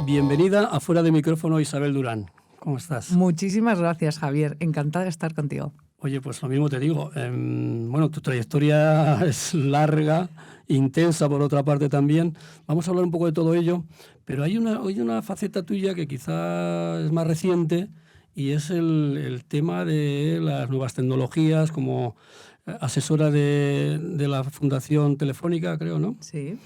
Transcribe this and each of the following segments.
Bienvenida a Fuera de Micrófono, Isabel Durán. ¿Cómo estás? Muchísimas gracias, Javier. Encantada de estar contigo. Oye, pues lo mismo te digo. Bueno, tu trayectoria es larga, intensa por otra parte también. Vamos a hablar un poco de todo ello, pero hay una faceta tuya que quizá es más reciente y es el tema de las nuevas tecnologías como asesora de la Fundación Telefónica, creo, ¿no? Sí.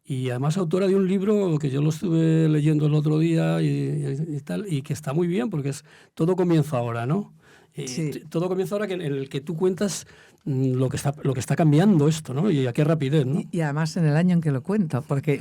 Y además autora de un libro que yo lo estuve leyendo el otro día y tal, y que está muy bien porque es Todo comienza ahora, ¿no? Sí. Todo comienza ahora en el que tú cuentas lo que está cambiando esto, ¿no? Y a qué rapidez, ¿no? Y además en el año en que lo cuento, porque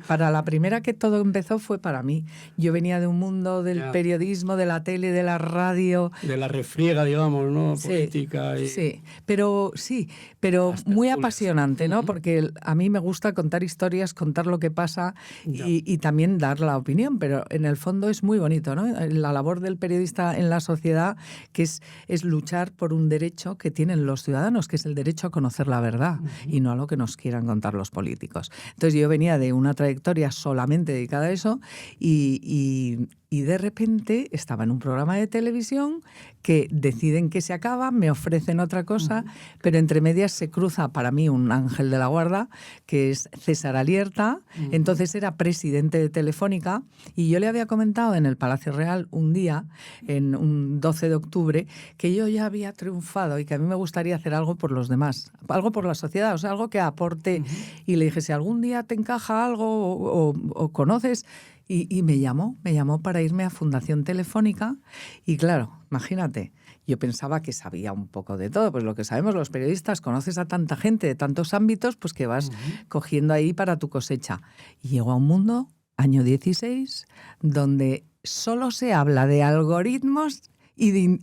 para la primera que todo empezó fue para mí. Yo venía de un mundo del periodismo, de la tele, de la radio. De la refriega, digamos, ¿no? Sí, política. Sí, pero muy apasionante, ¿no? Porque a mí me gusta contar historias, contar lo que pasa y también dar la opinión, pero en el fondo es muy bonito, ¿no? La labor del periodista en la sociedad, que es luchar por un derecho que tienen los ciudadanos, que es el derecho a conocer la verdad y no a lo que nos quieran contar los políticos. Entonces yo venía de una trayectoria solamente dedicada a eso y de repente estaba en un programa de televisión que deciden que se acaba, me ofrecen otra cosa, pero entre medias se cruza para mí un ángel de la guarda, que es César Alierta. Entonces era presidente de Telefónica y yo le había comentado en el Palacio Real un día, en un 12 de octubre, que yo ya había triunfado y que a mí me gustaría hacer algo por los demás, algo por la sociedad, o sea, algo que aporte. Y le dije, si algún día te encaja algo o conoces... Y me llamó para irme a Fundación Telefónica y claro, imagínate, yo pensaba que sabía un poco de todo, pues lo que sabemos los periodistas, conoces a tanta gente de tantos ámbitos, pues que vas cogiendo ahí para tu cosecha. Y llego a un mundo, año 16, donde solo se habla de algoritmos y de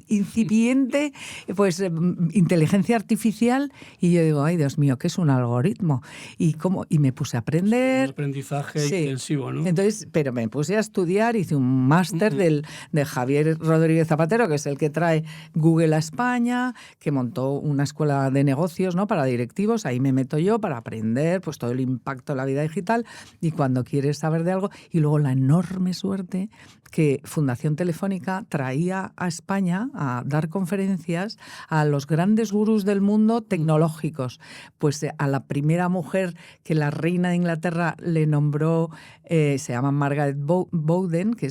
incipiente pues inteligencia artificial y yo digo, ay Dios mío, ¿qué es un algoritmo? Y me puse a aprender. Un aprendizaje intensivo, ¿no? Entonces, pero me puse a estudiar, hice un máster de Javier Rodríguez Zapatero, que es el que trae Google a España, que montó una escuela de negocios, ¿no? Para directivos, ahí me meto yo para aprender pues todo el impacto de la vida digital y cuando quieres saber de algo, y luego la enorme suerte que Fundación Telefónica traía a España a dar conferencias a los grandes gurús del mundo tecnológicos. Pues a la primera mujer que la reina de Inglaterra le nombró, se llama Margaret Bowden, que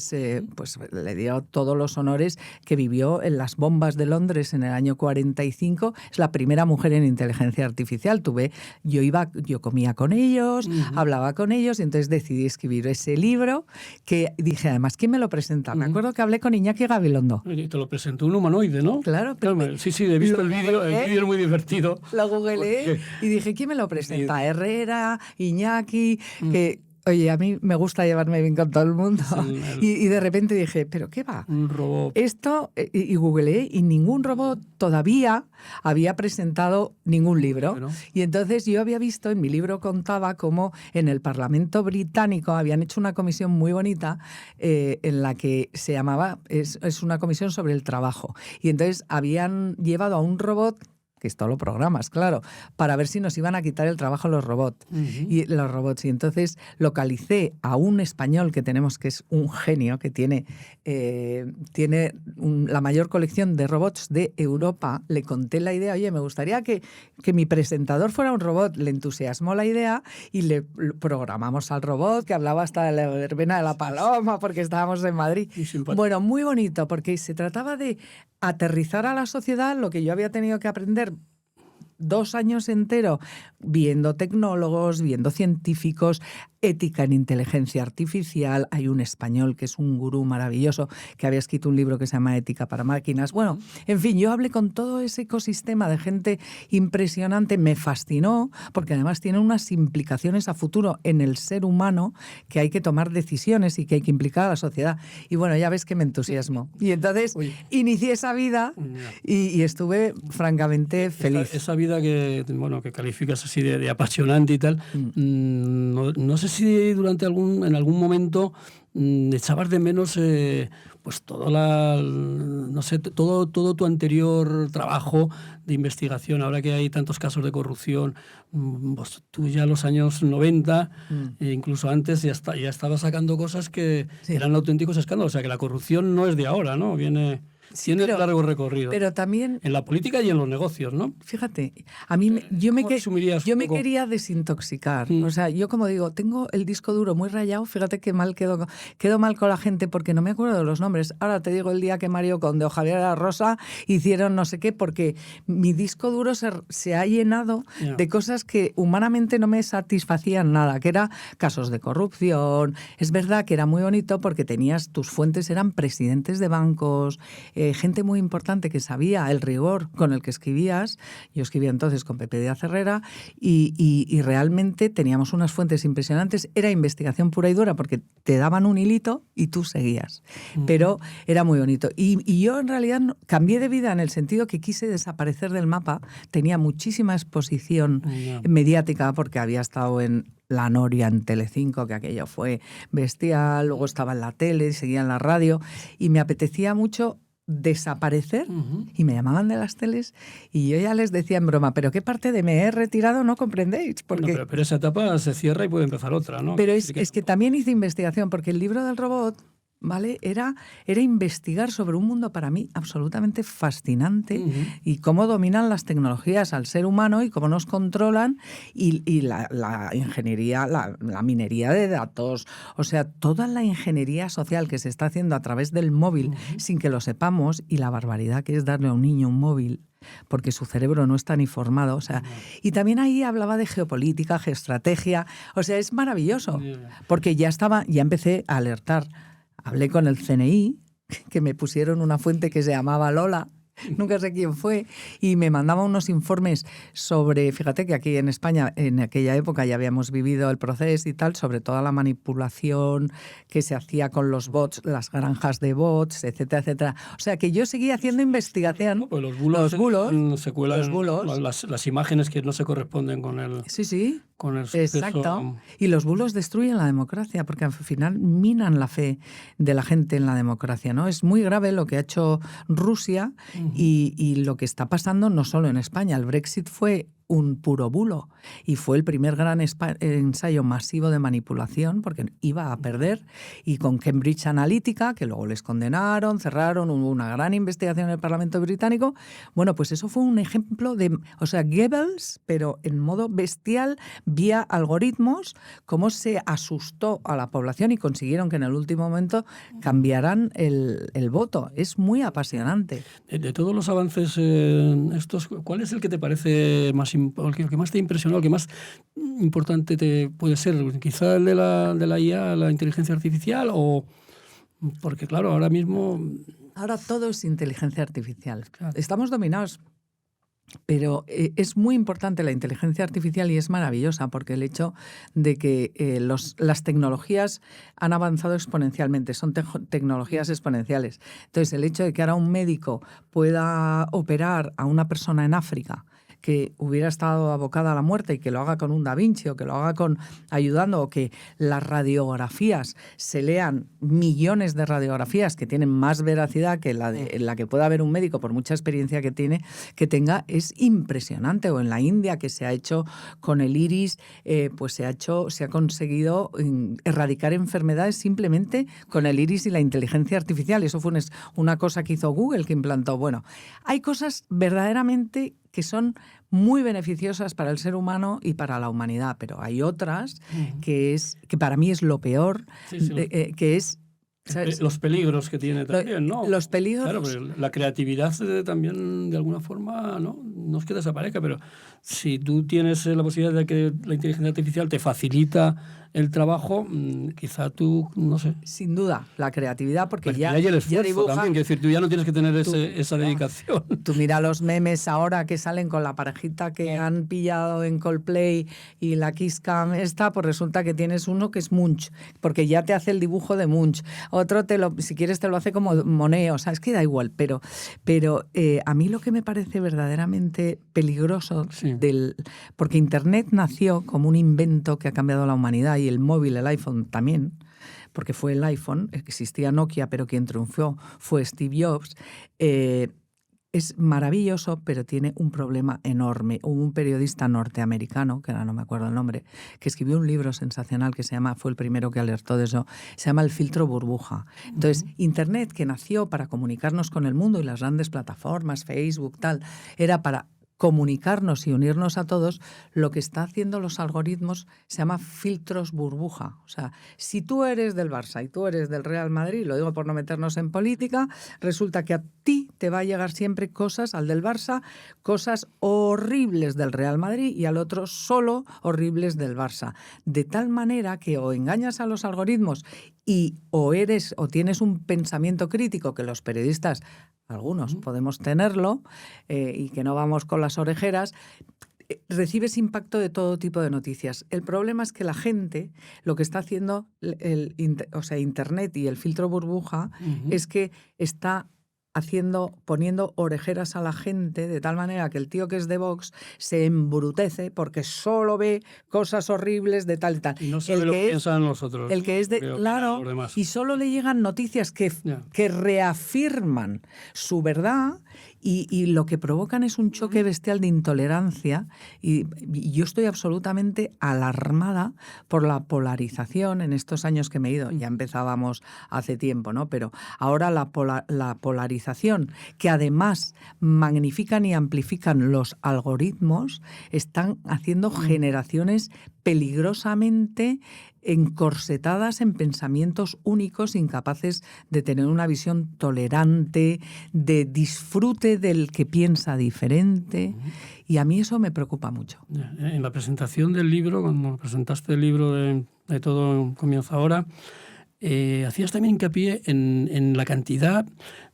pues le dio todos los honores, que vivió en las bombas de Londres en el año 45. Es la primera mujer en inteligencia artificial. Yo comía con ellos, hablaba con ellos y entonces decidí escribir ese libro que dije, además, ¿quién me lo presenta? Me acuerdo que hablé con Iñaki Gabilondo. Y te lo presentó un humanoide, ¿no? Claro. Sí, he visto el vídeo es muy divertido. Lo googleé y dije, ¿quién me lo presenta? Herrera, Iñaki, que... Oye, a mí me gusta llevarme bien con todo el mundo. Y de repente dije, ¿pero qué va? Un robot. Esto, y googleé, y ningún robot todavía había presentado ningún libro. Bueno. Y entonces yo había visto, en mi libro contaba cómo en el Parlamento británico habían hecho una comisión muy bonita en la que se llamaba, es una comisión sobre el trabajo. Y entonces habían llevado a un robot, que esto lo programas, claro, para ver si nos iban a quitar el trabajo los robots. Y entonces localicé a un español que tenemos, que es un genio, que tiene la mayor colección de robots de Europa. Le conté la idea, oye, me gustaría que mi presentador fuera un robot. Le entusiasmó la idea y le programamos al robot, que hablaba hasta de la verbena de la paloma, porque estábamos en Madrid. Bueno, muy bonito, porque se trataba de aterrizar a la sociedad lo que yo había tenido que aprender 2 años enteros viendo tecnólogos, viendo científicos, ética en inteligencia artificial. Hay un español que es un gurú maravilloso que había escrito un libro que se llama Ética para máquinas. Bueno, en fin, yo hablé con todo ese ecosistema de gente impresionante. Me fascinó porque además tiene unas implicaciones a futuro en el ser humano, que hay que tomar decisiones y que hay que implicar a la sociedad. Y bueno, ya ves que me entusiasmo. Y entonces inicié esa vida y estuve francamente feliz. Esa vida que calificas así de apasionante y tal, no sé si en algún momento echabas de menos pues no sé, todo tu anterior trabajo de investigación. Ahora que hay tantos casos de corrupción, pues tú ya en los años 90, e incluso antes, ya estabas sacando cosas que eran auténticos escándalos. O sea, que la corrupción no es de ahora, ¿no? Tiene largo recorrido. Pero también... En la política y en los negocios, ¿no? Fíjate, a mí yo me quería desintoxicar. O sea, yo como digo, tengo el disco duro muy rayado, fíjate que mal quedo mal con la gente porque no me acuerdo de los nombres. Ahora te digo el día que Mario Conde o Javier La Rosa hicieron no sé qué, porque mi disco duro se ha llenado de cosas que humanamente no me satisfacían nada, que eran casos de corrupción. Es verdad que era muy bonito porque tus fuentes eran presidentes de bancos, gente muy importante que sabía el rigor con el que escribías. Yo escribía entonces con Pepe Díaz Herrera y realmente teníamos unas fuentes impresionantes. Era investigación pura y dura porque te daban un hilito y tú seguías. Pero era muy bonito. Y yo en realidad cambié de vida en el sentido que quise desaparecer del mapa. Tenía muchísima exposición mediática porque había estado en La Noria en Telecinco, que aquello fue bestial, luego estaba en la tele, seguía en la radio y me apetecía mucho desaparecer y me llamaban de las teles y yo ya les decía en broma, pero ¿qué parte de me he retirado no comprendéis? Porque... Bueno, pero esa etapa se cierra y puede empezar otra, ¿no? Pero es que también hice investigación porque el libro del robot, ¿vale? Era investigar sobre un mundo para mí absolutamente fascinante y cómo dominan las tecnologías al ser humano y cómo nos controlan y la ingeniería, la minería de datos, o sea, toda la ingeniería social que se está haciendo a través del móvil sin que lo sepamos y la barbaridad que es darle a un niño un móvil porque su cerebro no está ni formado, o sea, y también ahí hablaba de geopolítica, geoestrategia, o sea, es maravilloso, porque ya empecé a alertar. Hablé con el CNI, que me pusieron una fuente que se llamaba Lola, nunca sé quién fue, y me mandaba unos informes sobre, fíjate que aquí en España en aquella época ya habíamos vivido el proceso y tal, sobre toda la manipulación que se hacía con los bots, las granjas de bots, etcétera, etcétera. O sea que yo seguía haciendo investigación. Pues los bulos se cuelan, las imágenes que no se corresponden con el... Sí. Con el suceso. Exacto. Y los bulos destruyen la democracia porque al final minan la fe de la gente en la democracia, ¿no? Es muy grave lo que ha hecho Rusia y lo que está pasando no solo en España. El Brexit fue un puro bulo y fue el primer gran ensayo masivo de manipulación porque iba a perder, y con Cambridge Analytica, que luego les condenaron, cerraron, hubo una gran investigación en el Parlamento británico. Bueno, pues eso fue un ejemplo de, o sea, Goebbels, pero en modo bestial, vía algoritmos, cómo se asustó a la población y consiguieron que en el último momento cambiaran el voto. Es muy apasionante. De todos los avances estos, ¿cuál es el que te parece más el que más te impresionó, el que más importante te puede ser? Quizá el de la IA, la inteligencia artificial, o porque claro, ahora mismo... Ahora todo es inteligencia artificial. Claro. Estamos dominados. Pero es muy importante la inteligencia artificial y es maravillosa porque el hecho de que las tecnologías han avanzado exponencialmente, son tecnologías exponenciales. Entonces, el hecho de que ahora un médico pueda operar a una persona en África que hubiera estado abocada a la muerte y que lo haga con un Da Vinci o que lo haga ayudando, o que las radiografías se lean millones de radiografías que tienen más veracidad que la que pueda ver un médico por mucha experiencia que tenga, es impresionante. O en la India, que se ha hecho con el iris, pues se ha conseguido erradicar enfermedades simplemente con el iris y la inteligencia artificial. Eso fue una cosa que hizo Google, que implantó. Bueno, hay cosas verdaderamente que son muy beneficiosas para el ser humano y para la humanidad, pero hay otras que para mí es lo peor, que es... ¿sabes? Los peligros que tiene también, ¿no? Los peligros... Claro, pero la creatividad también, de alguna forma, no es que desaparezca, pero si tú tienes la posibilidad de que la inteligencia artificial te facilita el trabajo, quizá tú, no sé. Sin duda, la creatividad, porque ya hay el esfuerzo dibuja, también, quiero decir, tú ya no tienes que tener esa dedicación. Tú mira los memes ahora que salen con la parejita que han pillado en Coldplay y la Kiss Cam esta, pues resulta que tienes uno que es Munch, porque ya te hace el dibujo de Munch. Otro si quieres te lo hace como Monet, o sea, es que da igual, pero a mí lo que me parece verdaderamente peligroso, porque Internet nació como un invento que ha cambiado la humanidad, y el móvil, el iPhone también, porque fue el iPhone, existía Nokia, pero quien triunfó fue Steve Jobs. Es maravilloso, pero tiene un problema enorme. Hubo un periodista norteamericano, que ahora no me acuerdo el nombre, que escribió un libro sensacional que se llama, fue el primero que alertó de eso, se llama El filtro burbuja. Entonces, Internet, que nació para comunicarnos con el mundo y las grandes plataformas, Facebook, tal, era para comunicarnos y unirnos a todos, lo que está haciendo los algoritmos se llama filtros burbuja. O sea, si tú eres del Barça y tú eres del Real Madrid, lo digo por no meternos en política, resulta que a ti te va a llegar siempre cosas, al del Barça, cosas horribles del Real Madrid y al otro solo horribles del Barça. De tal manera que o engañas a los algoritmos y o tienes un pensamiento crítico que los periodistas, algunos podemos tenerlo, y que no vamos con las orejeras, recibes impacto de todo tipo de noticias. El problema es que la gente, lo que está haciendo Internet y el filtro burbuja, es que está poniendo orejeras a la gente de tal manera que el tío que es de Vox se embrutece porque solo ve cosas horribles de tal y tal. Y no sabe lo que piensan los otros. El que es de... Claro, y solo le llegan noticias que reafirman su verdad y lo que provocan es un choque bestial de intolerancia y yo estoy absolutamente alarmada por la polarización en estos años que me he ido. Ya empezábamos hace tiempo, ¿no? Pero ahora la polarización, que además magnifican y amplifican los algoritmos, están haciendo generaciones peligrosamente encorsetadas en pensamientos únicos, incapaces de tener una visión tolerante, de disfrute del que piensa diferente. Y a mí eso me preocupa mucho. En la presentación del libro, cuando presentaste el libro de Todo comienza ahora, hacías también hincapié en la cantidad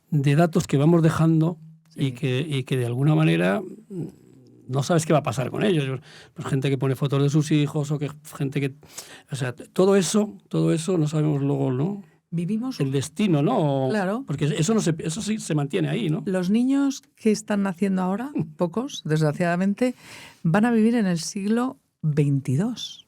de datos que vamos dejando y que de alguna manera no sabes qué va a pasar con ellos. Pues gente que pone fotos de sus hijos o que gente que... O sea, todo eso no sabemos luego, ¿no? Vivimos... El destino, ¿no? Claro. Porque eso sí se mantiene ahí, ¿no? Los niños que están naciendo ahora, pocos, desgraciadamente, van a vivir en el siglo XXII.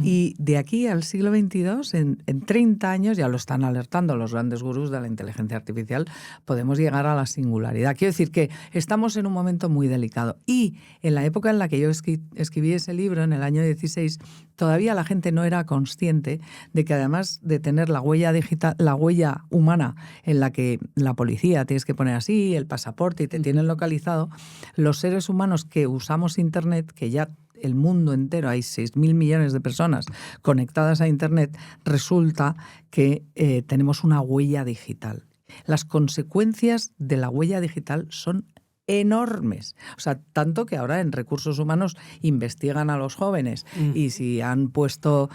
Y de aquí al siglo XXII, en 30 años, ya lo están alertando los grandes gurús de la inteligencia artificial, podemos llegar a la singularidad. Quiero decir que estamos en un momento muy delicado. Y en la época en la que yo escribí ese libro, en el año 16, todavía la gente no era consciente de que además de tener la huella digital, la huella humana en la que la policía tienes que poner así, el pasaporte y te tienen localizado, los seres humanos que usamos Internet, que ya el mundo entero, hay 6.000 millones de personas conectadas a Internet, resulta que tenemos una huella digital. Las consecuencias de la huella digital son enormes. O sea, tanto que ahora en recursos humanos investigan a los jóvenes y si han puesto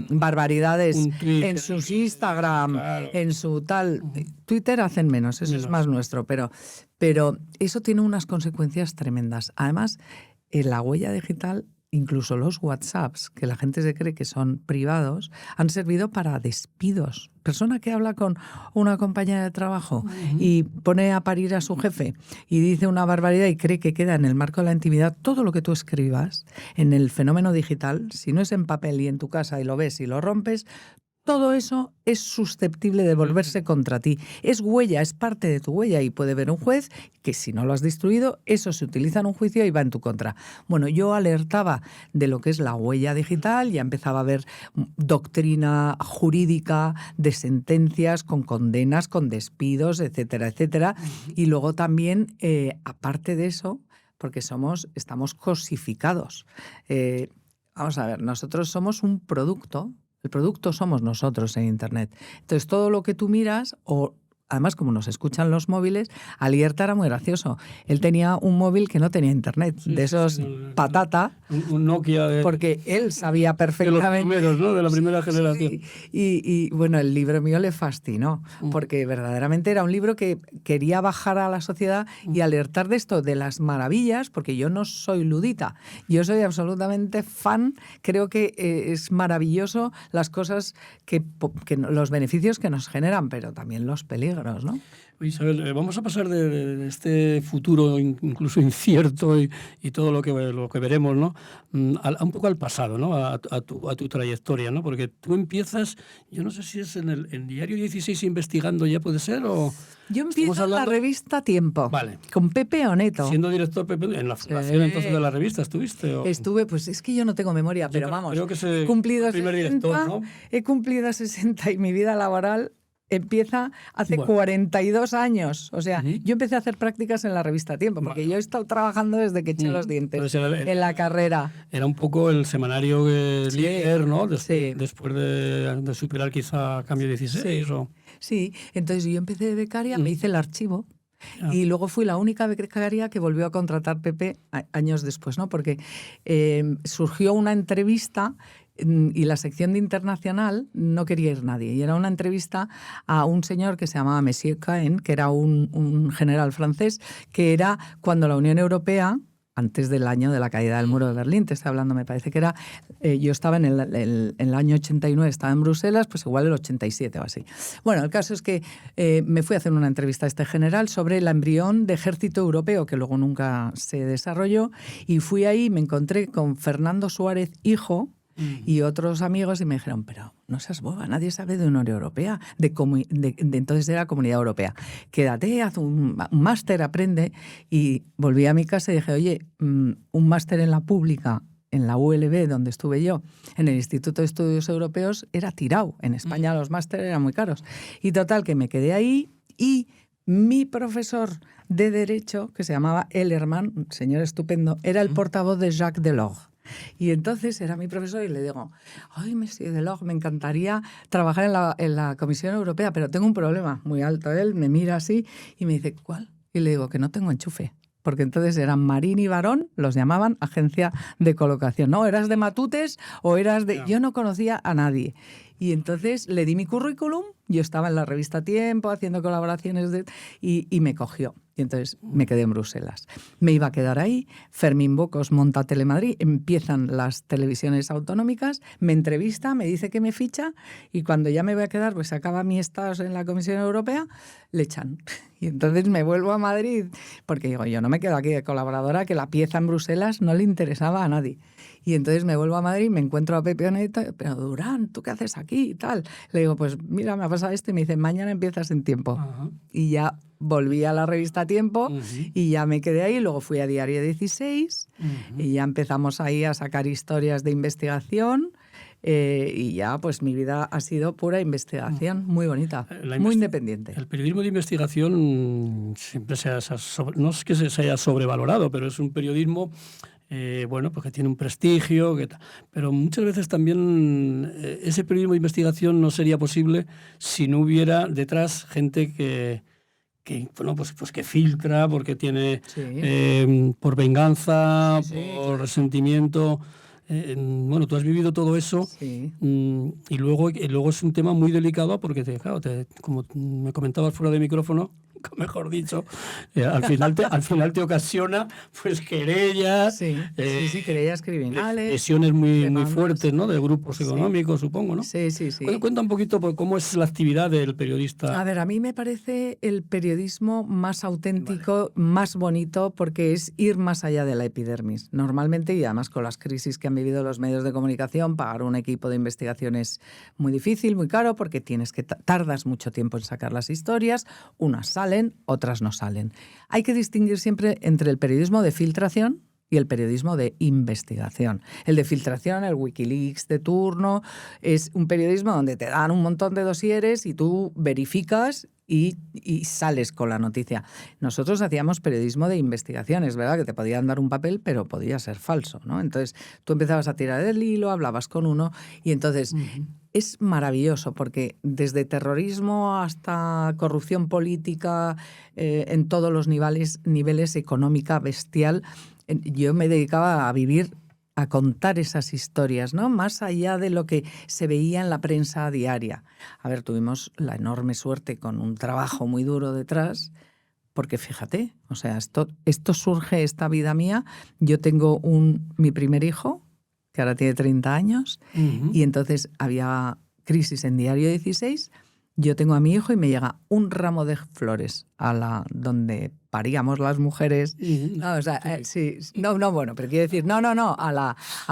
barbaridades en sus Instagram, claro, en su tal... Twitter hacen menos, eso es más nuestro, pero eso tiene unas consecuencias tremendas. Además, la huella digital, incluso los WhatsApps, que la gente se cree que son privados, han servido para despidos. Persona que habla con una compañera de trabajo y pone a parir a su jefe y dice una barbaridad y cree que queda en el marco de la intimidad. Todo lo que tú escribas en el fenómeno digital, si no es en papel y en tu casa y lo ves y lo rompes, todo eso es susceptible de volverse contra ti. Es huella, es parte de tu huella y puede ver un juez que si no lo has destruido, eso se utiliza en un juicio y va en tu contra. Bueno, yo alertaba de lo que es la huella digital, ya empezaba a ver doctrina jurídica de sentencias con condenas, con despidos, etcétera, etcétera. Y luego también, aparte de eso, porque estamos cosificados. Vamos a ver, nosotros somos un producto. El producto somos nosotros en Internet. Entonces, todo lo que tú miras, o además como nos escuchan los móviles, Alierta era muy gracioso. Él tenía un móvil que no tenía Internet, de esos patata. Un Nokia. Porque él sabía perfectamente... De los primeros, ¿no? De la primera generación. Sí. Y bueno, el libro mío le fascinó, porque verdaderamente era un libro que quería bajar a la sociedad y alertar de esto, de las maravillas, porque yo no soy ludita, yo soy absolutamente fan, creo que es maravilloso las cosas, los beneficios que nos generan, pero también los peligros. negros, ¿no? Isabel, vamos a pasar de este futuro incluso incierto y todo lo que veremos, ¿no? Un poco al pasado, ¿no? A tu trayectoria, ¿no? Porque tú empiezas, yo no sé si es en Diario 16 investigando ya, ¿puede ser? O yo empiezo en la revista Tiempo, vale, con Pepe Oneto. Siendo director Pepe, en la fundación entonces de la revista, ¿estuviste? ¿O? Estuve, pues es que yo no tengo memoria, pero vamos, creo que he cumplido primer 60, director, ¿no? He cumplido 60 y mi vida laboral empieza hace 42 años. O sea, yo empecé a hacer prácticas en la revista Tiempo, porque yo he estado trabajando desde que eché los dientes en la carrera. Era un poco el semanario líder, ¿no? Después de superar quizá Cambio 16. Sí, entonces yo empecé de becaria, me hice el archivo. Y luego fui la única becaria que volvió a contratar Pepe años después, ¿no? Porque surgió una entrevista y la sección de internacional no quería ir nadie. Y era una entrevista a un señor que se llamaba Monsieur Caen, que era un general francés, que era cuando la Unión Europea, antes del año de la caída del muro de Berlín, te estoy hablando, me parece que era, yo estaba en el año 89, estaba en Bruselas, pues igual el 87 o así. Bueno, el caso es que me fui a hacer una entrevista a este general sobre el embrión de ejército europeo, que luego nunca se desarrolló, y fui ahí y me encontré con Fernando Suárez, hijo, y otros amigos, y me dijeron, pero no seas boba, nadie sabe de Unión Europea, de entonces era Comunidad Europea. Quédate, haz un máster, aprende. Y volví a mi casa y dije, oye, un máster en la pública, en la ULB, donde estuve yo, en el Instituto de Estudios Europeos, era tirado. En España los másteres eran muy caros. Y total, que me quedé ahí y mi profesor de Derecho, que se llamaba Ellerman, un señor estupendo, era el portavoz de Jacques Delors. Y entonces era mi profesor y le digo, ay, Monsieur Delors, me encantaría trabajar en la Comisión Europea, pero tengo un problema muy alto. Él me mira así y me dice, ¿cuál? Y le digo que no tengo enchufe. Porque entonces eran Marín y Barón, los llamaban agencia de colocación. No, eras de Matutes o eras de... Yo no conocía a nadie. Y entonces le di mi currículum, yo estaba en la revista Tiempo haciendo colaboraciones y me cogió. Y entonces me quedé en Bruselas. Me iba a quedar ahí. Fermín Bocos monta Telemadrid, empiezan las televisiones autonómicas, me entrevista, me dice que me ficha y cuando ya me voy a quedar, pues acaba mi estatus en la Comisión Europea, le echan. Y entonces me vuelvo a Madrid, porque digo, yo no me quedo aquí de colaboradora, que la pieza en Bruselas no le interesaba a nadie. Y entonces me vuelvo a Madrid, me encuentro a Pepe Oneto, pero Durán, ¿tú qué haces aquí y tal? Le digo, pues mira, me ha pasado esto y me dice, mañana empiezas en Tiempo. Uh-huh. Y ya volví a la revista Tiempo y ya me quedé ahí, luego fui a Diario 16 y ya empezamos ahí a sacar historias de investigación. Y ya, pues mi vida ha sido pura investigación, muy bonita, muy independiente. El periodismo de investigación siempre no es que se haya sobrevalorado, pero es un periodismo, bueno, pues que tiene un prestigio, pero muchas veces también ese periodismo de investigación no sería posible si no hubiera detrás gente que bueno, pues que filtra, porque tiene por venganza, por resentimiento. Bueno, tú has vivido todo eso y luego es un tema muy delicado porque, claro, como me comentabas fuera de micrófono, mejor dicho, al final te ocasiona pues querellas, querellas criminales, lesiones muy fuertes, ¿no? De grupos económicos, supongo, ¿no? Sí. Cuenta un poquito por cómo es la actividad del periodista. A ver, a mí me parece el periodismo más auténtico, más bonito, porque es ir más allá de la epidermis. Normalmente, y además con las crisis que han vivido los medios de comunicación, pagar un equipo de investigación es muy difícil, muy caro, porque tardas mucho tiempo en sacar las historias, unas salen, otras no salen. Hay que distinguir siempre entre el periodismo de filtración y el periodismo de investigación. El de filtración, el Wikileaks de turno, es un periodismo donde te dan un montón de dosieres y tú verificas y sales con la noticia. Nosotros hacíamos periodismo de investigaciones, ¿verdad? Que te podían dar un papel, pero podía ser falso, ¿no? Entonces tú empezabas a tirar del hilo, hablabas con uno y entonces es maravilloso porque desde terrorismo hasta corrupción política, en todos los niveles económica, bestial, yo me dedicaba a vivir, a contar esas historias, ¿no? Más allá de lo que se veía en la prensa diaria. A ver, tuvimos la enorme suerte con un trabajo muy duro detrás, porque fíjate, o sea, esto surge, esta vida mía. Yo tengo mi primer hijo, que ahora tiene 30 años, y entonces había crisis en Diario 16, yo tengo a mi hijo y me llega un ramo de flores a la donde paríamos las mujeres. No, o sea, sí, no, bueno, pero quiero decir, no, a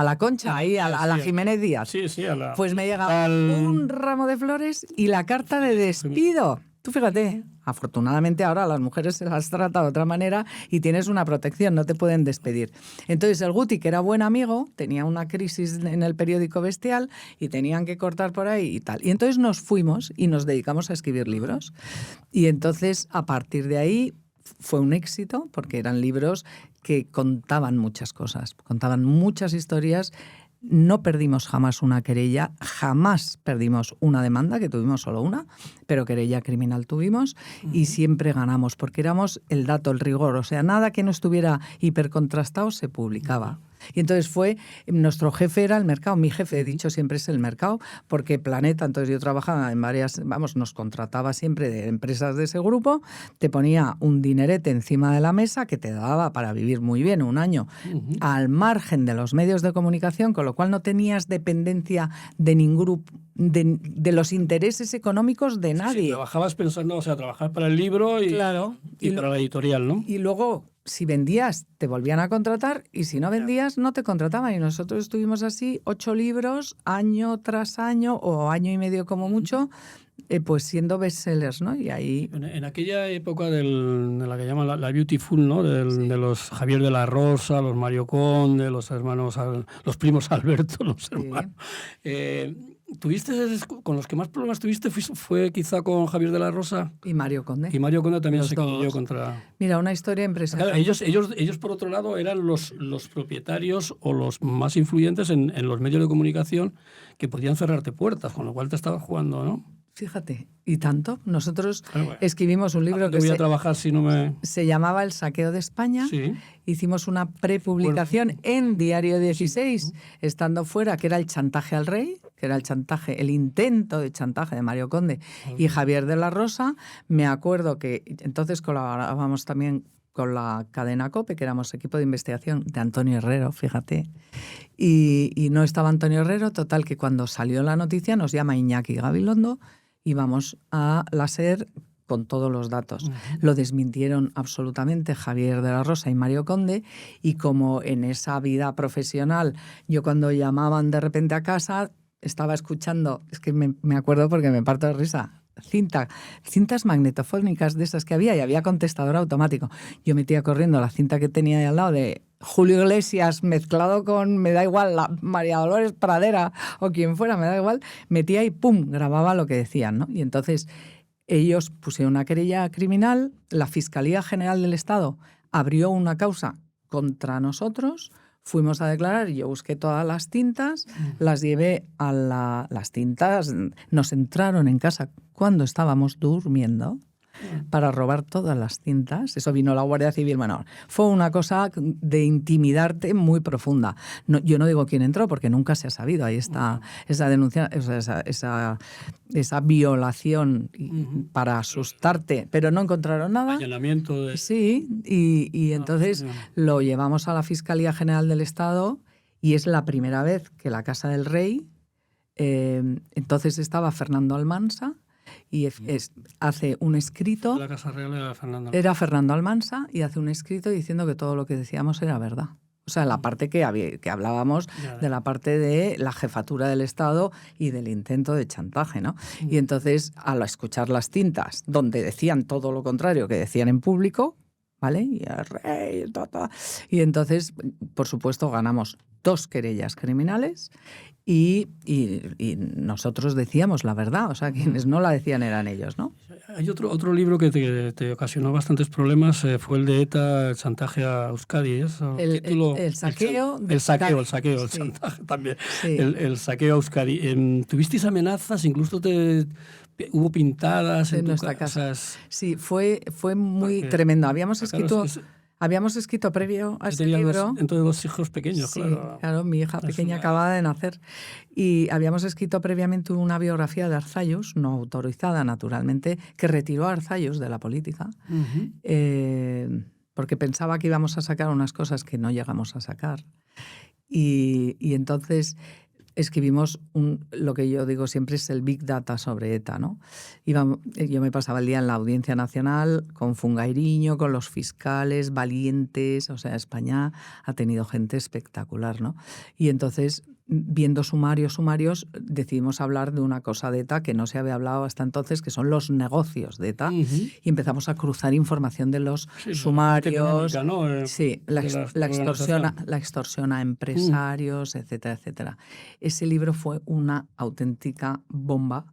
la Concha, ahí, a la Jiménez Díaz. Sí, a la... Pues me llega un ramo de flores y la carta de despido. Tú fíjate, afortunadamente ahora a las mujeres se las trata de otra manera y tienes una protección, no te pueden despedir. Entonces el Guti, que era buen amigo, tenía una crisis en el periódico bestial y tenían que cortar por ahí y tal. Y entonces nos fuimos y nos dedicamos a escribir libros. Y entonces a partir de ahí fue un éxito porque eran libros que contaban muchas cosas, contaban muchas historias. No perdimos jamás una querella, jamás perdimos una demanda, que tuvimos solo una, pero querella criminal tuvimos y siempre ganamos, porque éramos el dato, el rigor, o sea, nada que no estuviera hipercontrastado se publicaba. Y entonces nuestro jefe era el mercado, mi jefe, he dicho siempre es el mercado, porque Planeta, entonces yo trabajaba en varias, nos contrataba siempre de empresas de ese grupo, te ponía un dinerete encima de la mesa que te daba para vivir muy bien un año, al margen de los medios de comunicación, con lo cual no tenías dependencia de ningún grupo, de los intereses económicos de nadie. Sí, trabajabas pensando, o sea, trabajar para el libro y, claro, y para la editorial, ¿no? Y luego, si vendías, te volvían a contratar y si no vendías, no te contrataban. Y nosotros estuvimos así 8 libros, año tras año o año y medio como mucho, pues siendo bestsellers, ¿no? Y ahí... En aquella época de la que llaman la Beautiful, ¿no? De los Javier de la Rosa, los Mario Conde, los hermanos, los primos Alberto, los hermanos. ¿Tuviste, con los que más problemas tuviste fue quizá con Javier de la Rosa? Y Mario Conde. Y Mario Conde también se quilló contra... Mira, una historia impresionante. Claro, ellos, por otro lado, eran los propietarios o los más influyentes en los medios de comunicación que podían cerrarte puertas, con lo cual te estabas jugando, ¿no? Fíjate, y tanto. Nosotros escribimos un libro que se llamaba El saqueo de España. Sí. Hicimos una prepublicación en Diario 16, estando fuera, que era el chantaje al rey, que era el intento de chantaje de Mario Conde y Javier de la Rosa. Me acuerdo que entonces colaborábamos también con la cadena COPE, que éramos equipo de investigación de Antonio Herrero, fíjate. Y no estaba Antonio Herrero, total que cuando salió la noticia nos llama Iñaki Gabilondo y vamos a la SER con todos los datos. Lo desmintieron absolutamente Javier de la Rosa y Mario Conde, y como en esa vida profesional, yo cuando llamaban de repente a casa, estaba escuchando, es que me acuerdo porque me parto de risa, cintas magnetofónicas de esas que había, y había contestador automático. Yo metía corriendo la cinta que tenía ahí al lado de Julio Iglesias mezclado con, me da igual, la María Dolores Pradera o quien fuera, me da igual, metía y ¡pum!, grababa lo que decían, ¿no? Y entonces ellos pusieron una querella criminal, la Fiscalía General del Estado abrió una causa contra nosotros, fuimos a declarar, yo busqué todas las tintas, las llevé a las tintas, nos entraron en casa cuando estábamos durmiendo para robar todas las cintas. Eso vino la Guardia Civil. Bueno, fue una cosa de intimidarte muy profunda. No, yo no digo quién entró porque nunca se ha sabido. Ahí está esa denuncia, esa violación para asustarte, pero no encontraron nada. Allanamiento de... Sí, y entonces lo llevamos a la Fiscalía General del Estado y es la primera vez que la Casa del Rey, entonces estaba Fernando Almansa, y hace un escrito. La Casa Real era Fernando. Era Fernando Almansa y hace un escrito diciendo que todo lo que decíamos era verdad. O sea, la parte que hablábamos de la parte de la jefatura del Estado y del intento de chantaje, ¿no? Y entonces, al escuchar las tintas donde decían todo lo contrario que decían en público, ¿vale? Y el rey, y entonces, por supuesto, ganamos 2 querellas criminales y nosotros decíamos la verdad, o sea, quienes no la decían eran ellos, ¿no? Hay otro libro que te ocasionó bastantes problemas, fue el de ETA, el chantaje a Euskadi. El saqueo. El chantaje también. Sí. El saqueo a Euskadi. ¿Tuvisteis amenazas? Incluso hubo pintadas en nuestra casa. Sí, fue muy tremendo. Habíamos escrito previo a ese libro. Entonces 2 hijos pequeños, sí, claro. Claro, mi hija pequeña acababa de nacer. Y habíamos escrito previamente una biografía de Arzallus, no autorizada naturalmente, que retiró a Arzallus de la política, porque pensaba que íbamos a sacar unas cosas que no llegamos a sacar. Y entonces escribimos lo que yo digo siempre es el Big Data sobre ETA, ¿no? Yo me pasaba el día en la Audiencia Nacional con Fungairiño, con los fiscales, valientes, o sea, España ha tenido gente espectacular, ¿no? Y entonces, viendo sumarios, decidimos hablar de una cosa de ETA que no se había hablado hasta entonces, que son los negocios de ETA, y empezamos a cruzar información de los sumarios. ¿No? Sí, la extorsión a empresarios, etcétera, etcétera. Ese libro fue una auténtica bomba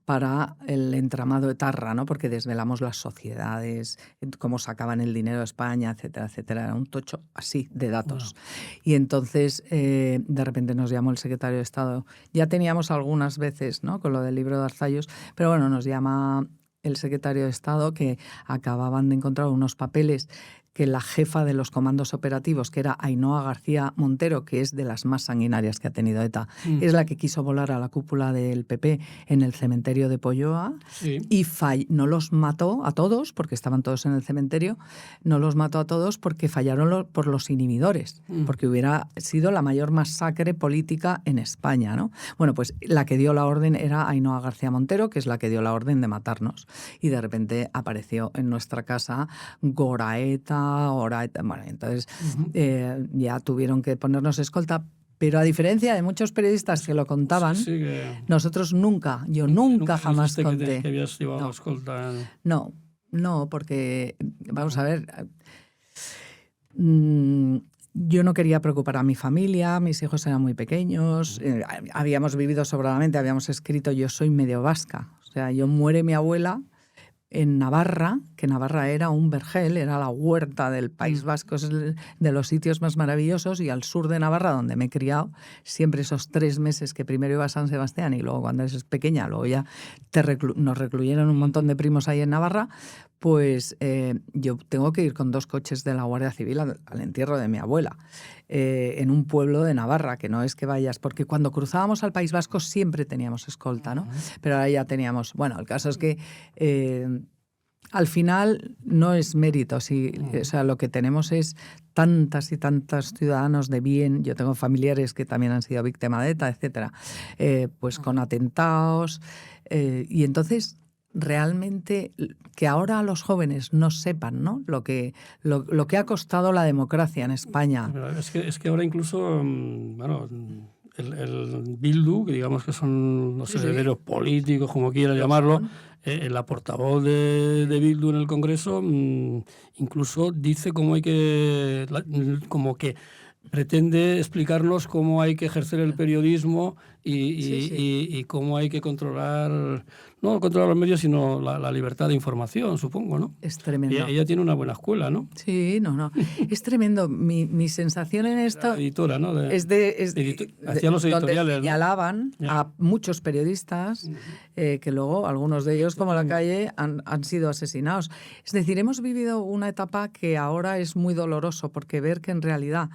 para el entramado etarra, ¿no? Porque desvelamos las sociedades, cómo sacaban el dinero de España, etcétera, etcétera. Era un tocho así de datos. Wow. Y entonces, de repente nos llamó el secretario de Estado. Ya teníamos algunas veces, ¿no?, con lo del libro de Arzallus, pero bueno, nos llama el secretario de Estado que acababan de encontrar unos papeles que la jefa de los comandos operativos, que era Ainhoa García Montero, que es de las más sanguinarias que ha tenido ETA, es la que quiso volar a la cúpula del PP en el cementerio de Polloa, y no los mató a todos, porque estaban todos en el cementerio, no los mató a todos porque fallaron por los inhibidores, porque hubiera sido la mayor masacre política en España, ¿no? Bueno, pues la que dio la orden era Ainhoa García Montero, que es la que dio la orden de matarnos. Y de repente apareció en nuestra casa Goraeta, bueno, entonces ya tuvieron que ponernos escolta, pero a diferencia de muchos periodistas que lo contaban, nosotros nunca jamás conté. Que habías llevado escolta. No, porque, vamos a ver, yo no quería preocupar a mi familia, mis hijos eran muy pequeños, habíamos vivido sobradamente, habíamos escrito, yo soy medio vasca, o sea, muere mi abuela en Navarra, que Navarra era un vergel, era la huerta del País Vasco, es de los sitios más maravillosos, y al sur de Navarra, donde me he criado, siempre esos 3 meses que primero iba a San Sebastián y luego cuando eres pequeña, luego ya nos recluyeron un montón de primos ahí en Navarra, pues yo tengo que ir con 2 coches de la Guardia Civil al entierro de mi abuela, en un pueblo de Navarra, que no es que vayas, porque cuando cruzábamos al País Vasco siempre teníamos escolta, ¿no? Pero ahora ya teníamos, bueno, el caso es que al final no es mérito, o sea, lo que tenemos es tantas y tantos ciudadanos de bien. Yo tengo familiares que también han sido víctimas de ETA, etcétera, pues con atentados, y entonces realmente que ahora los jóvenes no sepan, ¿no?, lo que ha costado la democracia en España. Es que ahora incluso, bueno, el Bildu, que digamos que son los herederos políticos, como quiera llamarlo, la portavoz de Bildu en el Congreso incluso dice cómo como que pretende explicarnos cómo hay que ejercer el periodismo y cómo hay que controlar, no controlar los medios, sino la libertad de información, supongo, ¿no? Es tremendo. Ella tiene una buena escuela, ¿no? Sí, no. Es tremendo. Mi sensación en esto... La editora, ¿no? Hacía los editoriales, donde señalaban a muchos periodistas que luego, algunos de ellos, como La Calle, han sido asesinados. Es decir, hemos vivido una etapa que ahora es muy doloroso, porque ver que en realidad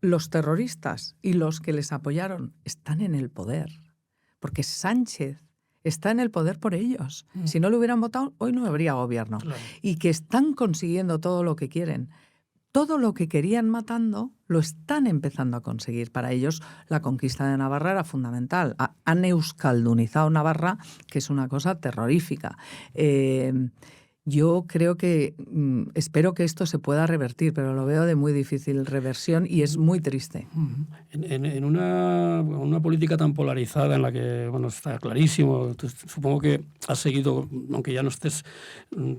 los terroristas y los que les apoyaron están en el poder, porque Sánchez está en el poder por ellos. Si no lo hubieran votado, hoy no habría gobierno. Claro. Y que están consiguiendo todo lo que quieren. Todo lo que querían matando lo están empezando a conseguir. Para ellos la conquista de Navarra era fundamental. Han euskaldunizado Navarra, que es una cosa terrorífica. Yo creo que, espero que esto se pueda revertir, pero lo veo de muy difícil reversión y es muy triste. En una política tan polarizada en la que, bueno, está clarísimo, supongo que has seguido, aunque ya no estés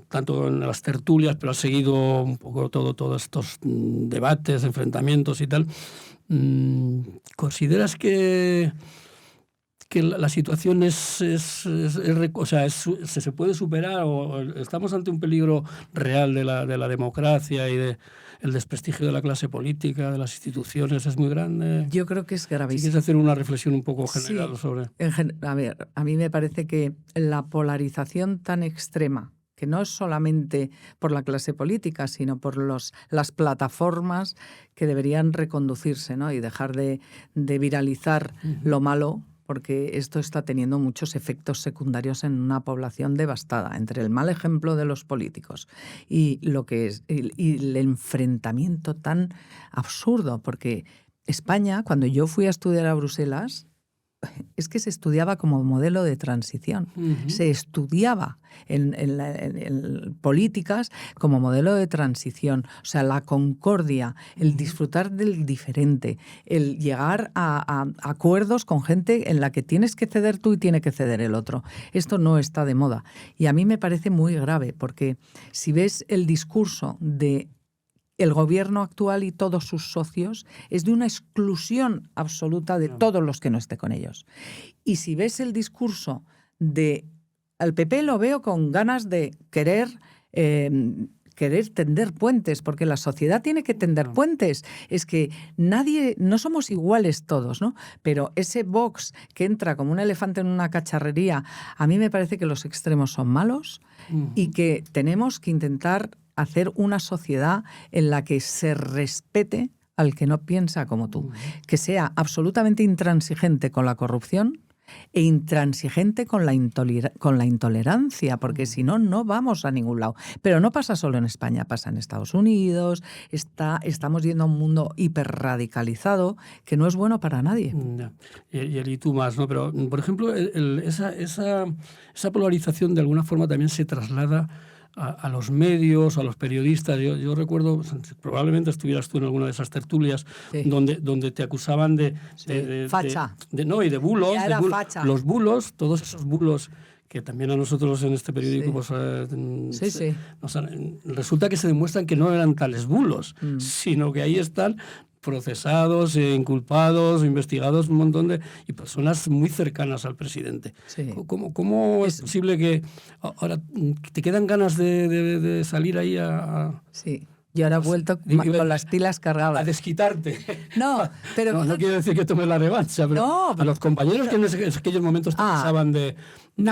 tanto en las tertulias, pero has seguido un poco todos estos debates, enfrentamientos y tal. ¿Consideras que la situación o sea, se puede superar, o estamos ante un peligro real de la democracia y el desprestigio de la clase política, de las instituciones, es muy grande? Yo creo que es gravísimo. Si quieres hacer una reflexión un poco general sobre... A ver, a mí me parece que la polarización tan extrema, que no es solamente por la clase política, sino por las plataformas que deberían reconducirse, ¿no?, y dejar de viralizar lo malo, porque esto está teniendo muchos efectos secundarios en una población devastada, entre el mal ejemplo de los políticos y lo que es y el enfrentamiento tan absurdo, porque España, cuando yo fui a estudiar a Bruselas, es que se estudiaba como modelo de transición. Se estudiaba en políticas como modelo de transición. O sea, la concordia, el disfrutar del diferente, el llegar a acuerdos con gente en la que tienes que ceder tú y tiene que ceder el otro. Esto no está de moda. Y a mí me parece muy grave, porque si ves el discurso de el gobierno actual y todos sus socios, es de una exclusión absoluta de todos los que no esté con ellos. Y si ves el discurso de... Al PP lo veo con ganas de querer tender puentes, porque la sociedad tiene que tender puentes. Es que no somos iguales todos, ¿no? Pero ese Vox que entra como un elefante en una cacharrería, a mí me parece que los extremos son malos y que tenemos que intentar hacer una sociedad en la que se respete al que no piensa como tú, que sea absolutamente intransigente con la corrupción e intransigente con la intolerancia, porque si no, no vamos a ningún lado. Pero no pasa solo en España, pasa en Estados Unidos, estamos yendo a un mundo hiperradicalizado que no es bueno para nadie. Y el y tú más, ¿no? Pero, por ejemplo, esa polarización de alguna forma también se traslada a los medios, a los periodistas. Yo recuerdo, probablemente estuvieras tú en alguna de esas tertulias, sí, donde te acusaban de facha. No, y de bulos. Facha. Los bulos, todos esos bulos que también a nosotros en este periódico resulta que se demuestran que no eran tales bulos, sino que ahí están procesados, inculpados, investigados, un montón de y personas muy cercanas al presidente. Sí. ¿Cómo es posible que ahora te quedan ganas de salir ahí a... Sí. Y ahora he vuelto con las pilas cargadas. A desquitarte. No, pero... No quiero decir que tomes la revancha, pero a los compañeros que en aquellos momentos pensaban de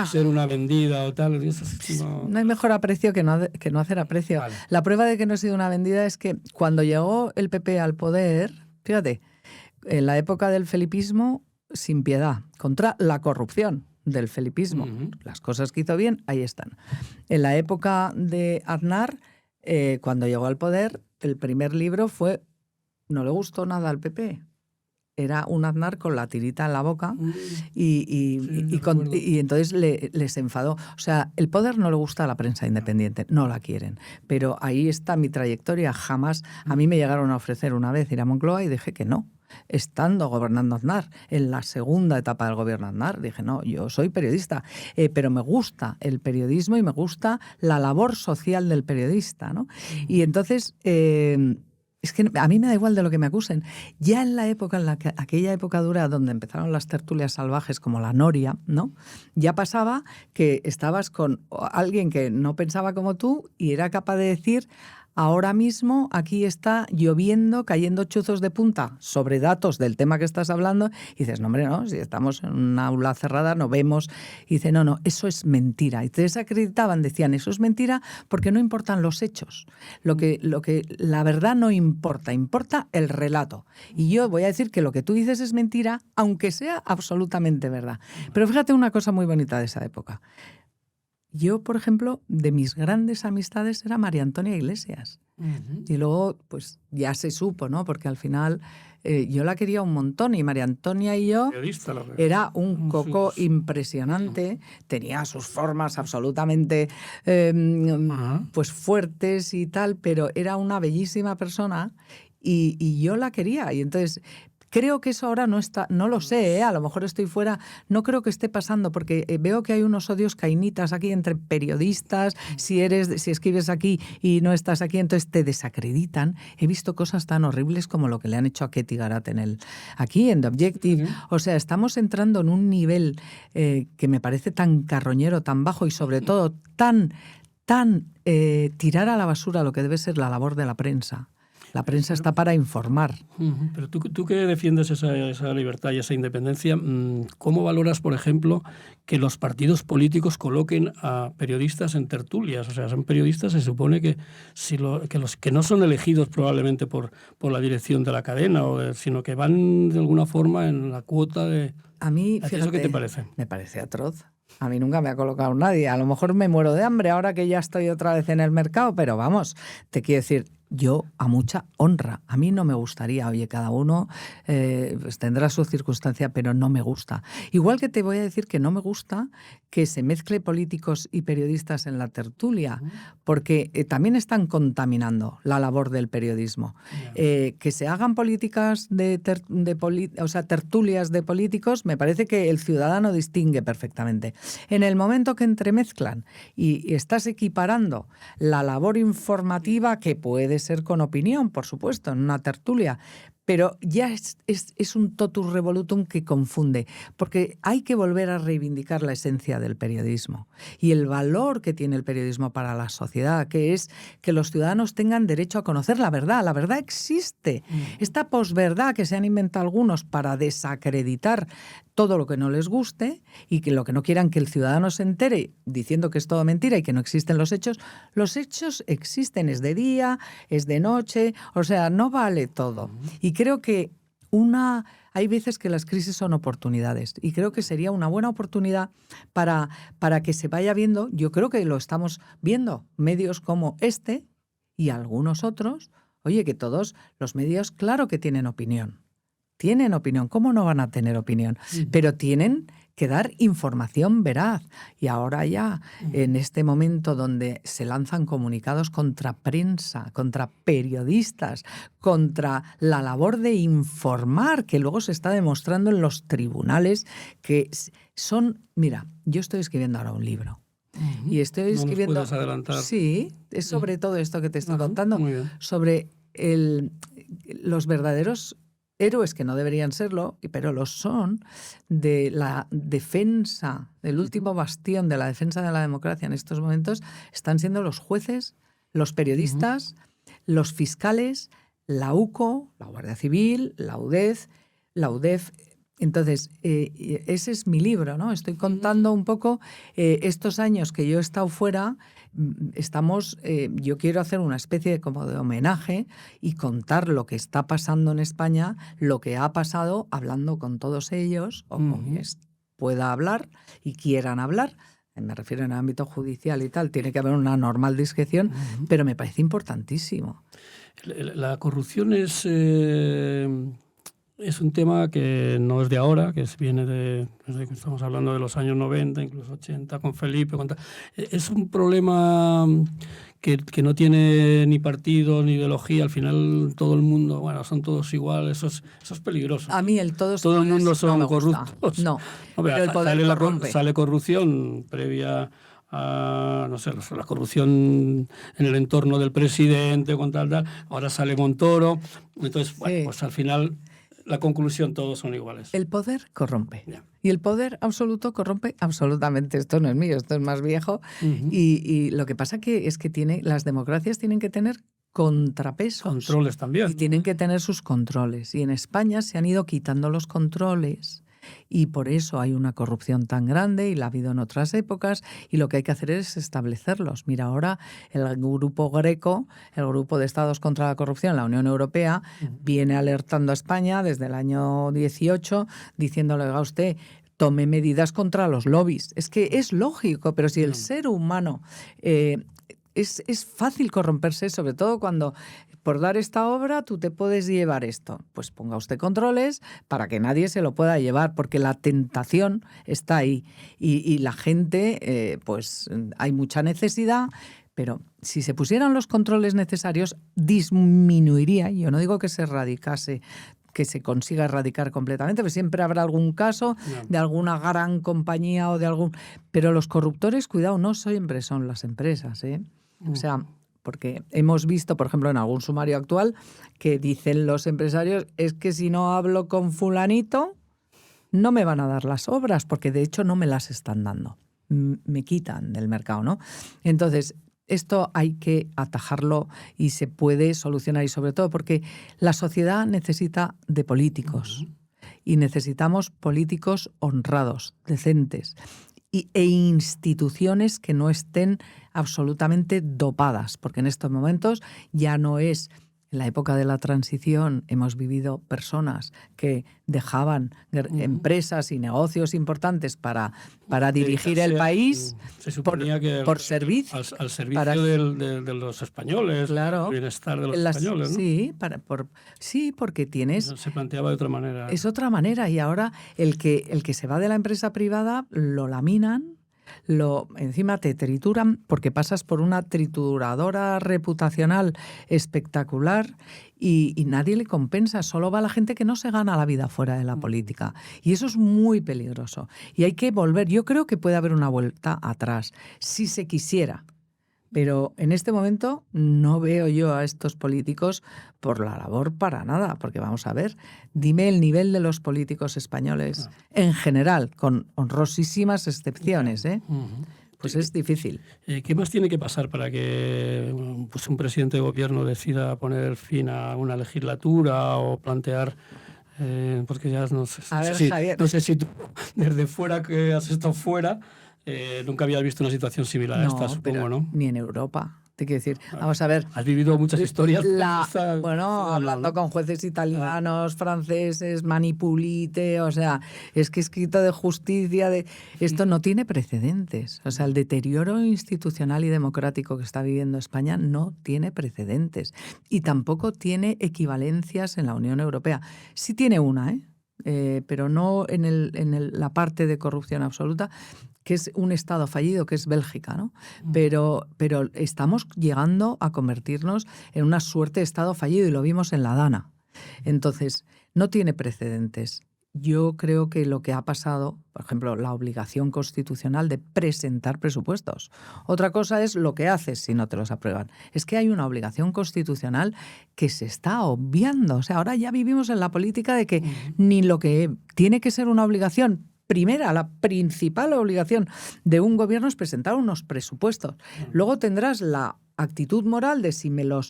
ser una vendida o tal. No hay mejor aprecio que no hacer aprecio. Vale. La prueba de que no he sido una vendida es que cuando llegó el PP al poder, fíjate, en la época del felipismo, sin piedad, contra la corrupción del felipismo. Las cosas que hizo bien, ahí están. En la época de Aznar... cuando llegó al poder, el primer libro no le gustó nada al PP. Era un Aznar con la tirita en la boca y entonces les enfadó. O sea, el poder no le gusta a la prensa independiente, no la quieren. Pero ahí está mi trayectoria. Jamás a mí me llegaron a ofrecer una vez ir a Moncloa y dije que no. Estando gobernando Aznar, en la segunda etapa del gobierno Aznar, dije, no, yo soy periodista, pero me gusta el periodismo y me gusta la labor social del periodista, ¿no? Y entonces, es que a mí me da igual de lo que me acusen. Ya en la época, aquella época dura donde empezaron las tertulias salvajes como la Noria, ¿no? Ya pasaba que estabas con alguien que no pensaba como tú y era capaz de decir... Ahora mismo aquí está lloviendo, cayendo chuzos de punta sobre datos del tema que estás hablando y dices, no hombre, no, si estamos en una aula cerrada no vemos. Y dice, no, eso es mentira. Y te desacreditaban, decían, eso es mentira porque no importan los hechos. La verdad no importa, importa el relato. Y yo voy a decir que lo que tú dices es mentira, aunque sea absolutamente verdad. Pero fíjate una cosa muy bonita de esa época. Yo, por ejemplo, de mis grandes amistades era María Antonia Iglesias. Y luego, pues ya se supo, ¿no? Porque al final yo la quería un montón y María Antonia y yo era un coco impresionante. Tenía sus formas absolutamente pues fuertes y tal, pero era una bellísima persona y yo la quería. Y entonces... Creo que eso ahora no está, no lo sé, a lo mejor estoy fuera, no creo que esté pasando porque veo que hay unos odios cainitas aquí entre periodistas, si escribes aquí y no estás aquí, entonces te desacreditan. He visto cosas tan horribles como lo que le han hecho a Ketty Garat aquí en The Objective. O sea, estamos entrando en un nivel que me parece tan carroñero, tan bajo y sobre todo tan tirar a la basura lo que debe ser la labor de la prensa. La prensa está para informar. Pero tú que defiendes esa libertad y esa independencia, ¿cómo valoras, por ejemplo, que los partidos políticos coloquen a periodistas en tertulias? O sea, son periodistas, se supone que los que no son elegidos probablemente por la dirección de la cadena, sino que van de alguna forma en la cuota de... A mí, fíjate, ¿eso qué te parece? Me parece atroz. A mí nunca me ha colocado nadie. A lo mejor me muero de hambre ahora que ya estoy otra vez en el mercado, pero vamos, te quiero decir, yo a mucha honra. A mí no me gustaría, oye, cada uno pues tendrá su circunstancia, pero no me gusta. Igual que te voy a decir que no me gusta que se mezcle políticos y periodistas en la tertulia, porque también están contaminando la labor del periodismo. Que se hagan políticas tertulias de políticos, me parece que el ciudadano distingue perfectamente. En el momento que entremezclan y estás equiparando la labor informativa, que puede ser con opinión, por supuesto, en una tertulia, pero ya es un totus revolutum que confunde, porque hay que volver a reivindicar la esencia del periodismo y el valor que tiene el periodismo para la sociedad, que es que los ciudadanos tengan derecho a conocer la verdad. La verdad existe. Esta posverdad que se han inventado algunos para desacreditar todo lo que no les guste y que lo que no quieran que el ciudadano se entere diciendo que es todo mentira y que no existen los hechos existen, es de día, es de noche, o sea, no vale todo. Y creo que hay veces que las crisis son oportunidades y creo que sería una buena oportunidad para que se vaya viendo, yo creo que lo estamos viendo, medios como este y algunos otros, oye, que todos los medios claro que tienen opinión. Tienen opinión, ¿cómo no van a tener opinión? Pero tienen que dar información veraz. Y ahora ya, en este momento donde se lanzan comunicados contra prensa, contra periodistas, contra la labor de informar, que luego se está demostrando en los tribunales, que son... Mira, yo estoy escribiendo ahora un libro. Y estoy escribiendo... ¿No nos puedes adelantar? Sí, es sobre todo esto que te estoy contando, sobre los verdaderos héroes, que no deberían serlo, pero lo son, de la defensa, del último bastión de la defensa de la democracia en estos momentos, están siendo los jueces, los periodistas, los fiscales, la UCO, la Guardia Civil, la UDEF. Entonces, ese es mi libro, ¿no? Estoy contando un poco estos años que yo he estado fuera. Yo quiero hacer una especie como de homenaje y contar lo que está pasando en España, lo que ha pasado, hablando con todos ellos, o con quienes pueda hablar y quieran hablar. Me refiero en el ámbito judicial y tal, tiene que haber una normal discreción, pero me parece importantísimo. La corrupción es un tema que no es de ahora, que viene desde que estamos hablando de los años 90, incluso 80, con Felipe. Es un problema que no tiene ni partido ni ideología. Al final todo el mundo, bueno, son todos iguales. Eso es peligroso. A mí todo el mundo son corruptos. No, pero el poder corrompe. Sale corrupción previa a, no sé, la corrupción en el entorno del presidente, con tal. Ahora sale Montoro. Entonces, bueno, pues al final... La conclusión, todos son iguales. El poder corrompe. Yeah. Y el poder absoluto corrompe absolutamente. Esto no es mío, esto es más viejo. Y lo que pasa es que las democracias tienen que tener contrapesos. Controles también. Y tienen que tener sus controles. Y en España se han ido quitando los controles. Y por eso hay una corrupción tan grande, y la ha habido en otras épocas, y lo que hay que hacer es establecerlos. Mira, ahora el grupo Greco, el grupo de Estados contra la Corrupción, la Unión Europea, viene alertando a España desde el año 18, diciéndole a usted, tome medidas contra los lobbies. Es que es lógico, pero si el ser humano... Es fácil corromperse, sobre todo cuando por dar esta obra tú te puedes llevar esto. Pues ponga usted controles para que nadie se lo pueda llevar, porque la tentación está ahí. Y la gente, pues hay mucha necesidad, pero si se pusieran los controles necesarios, disminuiría. Yo no digo que se erradicase, que se consiga erradicar completamente, pero siempre habrá algún caso de alguna gran compañía o de algún... Pero los corruptores, cuidado, no siempre son las empresas, ¿eh? O sea, porque hemos visto, por ejemplo, en algún sumario actual, que dicen los empresarios, es que si no hablo con fulanito, no me van a dar las obras, porque de hecho no me las están dando. Me quitan del mercado, ¿no? Entonces, esto hay que atajarlo y se puede solucionar, y sobre todo porque la sociedad necesita de políticos y necesitamos políticos honrados, decentes e instituciones que no estén absolutamente dopadas, porque en estos momentos ya no es En la época de la transición hemos vivido personas que dejaban empresas y negocios importantes para dirigir el país se suponía por servicio. Al servicio de los españoles, claro, el bienestar de los españoles, ¿no? Sí, porque tienes... Se planteaba de otra manera. Es otra manera, y ahora el que se va de la empresa privada lo laminan, encima te trituran porque pasas por una trituradora reputacional espectacular y nadie le compensa, solo va la gente que no se gana la vida fuera de la política. Y eso es muy peligroso. Y hay que volver, yo creo que puede haber una vuelta atrás, si se quisiera. Pero en este momento no veo yo a estos políticos por la labor para nada, porque vamos a ver, dime el nivel de los políticos españoles en general, con honrosísimas excepciones, ¿eh? Pues es difícil. ¿Qué más tiene que pasar para que pues, un presidente de gobierno decida poner fin a una legislatura o plantear... porque ya no sé, Javier, no sé si tú, desde fuera, que has estado fuera... nunca habías visto una situación similar a esta, supongo, ¿no? Ni en Europa. Te quiero decir, vamos a ver. Has vivido muchas historias. Hablando con jueces italianos, franceses, Manipulite, o sea, es que escrito de justicia, esto no tiene precedentes. O sea, el deterioro institucional y democrático que está viviendo España no tiene precedentes. Y tampoco tiene equivalencias en la Unión Europea. Sí tiene una, pero no en la parte de corrupción absoluta, que es un Estado fallido, que es Bélgica, ¿no? Pero estamos llegando a convertirnos en una suerte de Estado fallido y lo vimos en la Dana. Entonces, no tiene precedentes. Yo creo que lo que ha pasado, por ejemplo, la obligación constitucional de presentar presupuestos. Otra cosa es lo que haces si no te los aprueban. Es que hay una obligación constitucional que se está obviando. O sea, ahora ya vivimos en la política de que ni lo que tiene que ser una obligación primera, la principal obligación de un gobierno es presentar unos presupuestos. Luego tendrás la actitud moral de si no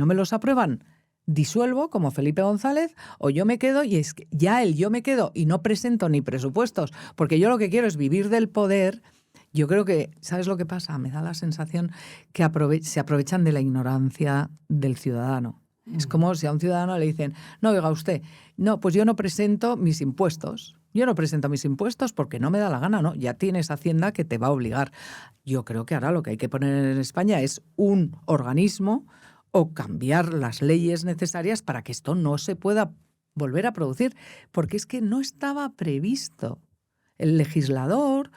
me los aprueban, disuelvo, como Felipe González, o yo me quedo, y es que ya yo me quedo y no presento ni presupuestos, porque yo lo que quiero es vivir del poder. Yo creo que, ¿sabes lo que pasa? Me da la sensación que se aprovechan de la ignorancia del ciudadano. Es como si a un ciudadano le dicen, no, oiga usted, no, pues yo no presento mis impuestos. Yo no presento mis impuestos porque no me da la gana, ¿no? Ya tienes Hacienda que te va a obligar. Yo creo que ahora lo que hay que poner en España es un organismo o cambiar las leyes necesarias para que esto no se pueda volver a producir, porque es que no estaba previsto. El legislador,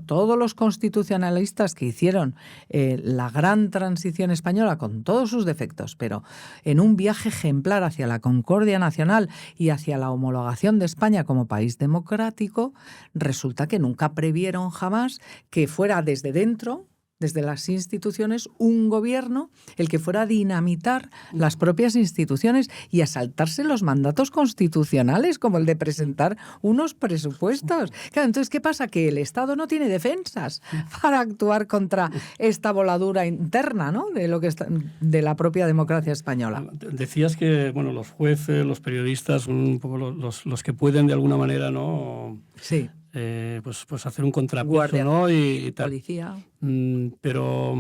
todos los constitucionalistas que hicieron la gran transición española con todos sus defectos, pero en un viaje ejemplar hacia la concordia nacional y hacia la homologación de España como país democrático, resulta que nunca previeron jamás que fuera desde dentro, desde las instituciones, un gobierno el que fuera a dinamitar las propias instituciones y a saltarse los mandatos constitucionales, como el de presentar unos presupuestos. Claro, entonces, ¿qué pasa? Que el Estado no tiene defensas para actuar contra esta voladura interna, ¿no? de la propia democracia española. Decías que los jueces, los periodistas, son un poco los que pueden de alguna manera, ¿no? Sí. Pues hacer un contrapeso, Guardia, ¿no? Y tal. Policía. Pero